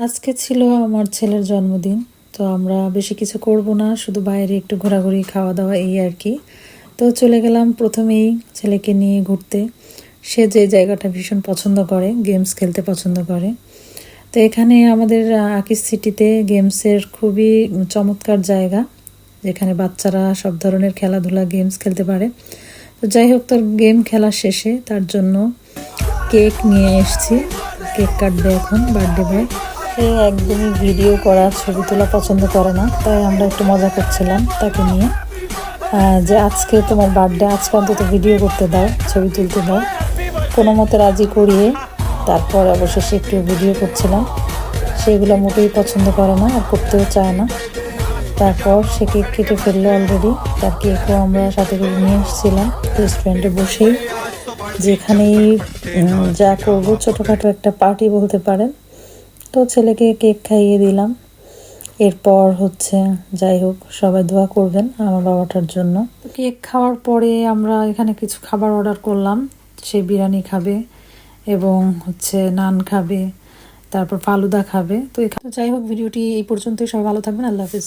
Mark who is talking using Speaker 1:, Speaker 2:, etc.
Speaker 1: আজকে ছিল আমার ছেলের জন্মদিন। তো আমরা বেশি কিছু করব না, শুধু বাইরে একটু ঘোরাঘুরি খাওয়া দাওয়া এই আর কি। তো চলে গেলাম প্রথমেই ছেলেকে নিয়ে ঘুরতে। সে যে জায়গাটা ভীষণ পছন্দ করে, গেমস খেলতে পছন্দ করে। তো এখানে আমাদের আকিস সিটিতে গেমসের খুবই চমৎকার জায়গা, যেখানে বাচ্চারা সব ধরনের খেলাধুলা গেমস খেলতে পারে। তো যাই হোক, তার গেম খেলা শেষে তার জন্য কেক নিয়ে এসেছি। কেক কাটবে এখন, বার্থডে বয়। সে একদমই ভিডিও করা, ছবি তোলা পছন্দ করে না, তাই আমরা একটু মজা করছিলাম তাকে নিয়ে, যে আজকে তোমার বার্থডে, আজকে অন্তত ভিডিও করতে দাও, ছবি তুলতে দাও। কোনো মতে রাজি করিয়ে তারপর অবশেষে একটু ভিডিও করছিলাম। সেগুলো মোটেই পছন্দ করে না আর করতেও চায় না। তারপর সে কেক কেটে ফেললো অলরেডি। তার কেকও আমরা সাথে করে নিয়ে এসেছিলাম রেস্টুরেন্টে বসেই, যেখানেই যা করবো, ছোটোখাটো একটা পার্টি বলতে পারেন। তো ছেলেকে কেক খাইয়ে দিলাম। এরপর যাই হোক, সবাই দোয়া করবেন আমার বাবাটার জন্য। কেক খাওয়ার পরে আমরা এখানে কিছু খাবার অর্ডার করলাম। সে বিরিয়ানি খাবে এবং নান খাবে, তারপর ফালুদা খাবে। তো এখানে যাই হোক, ভিডিওটি এই পর্যন্তই। সবাই ভালো থাকবেন, আল্লাহ হাফিজ।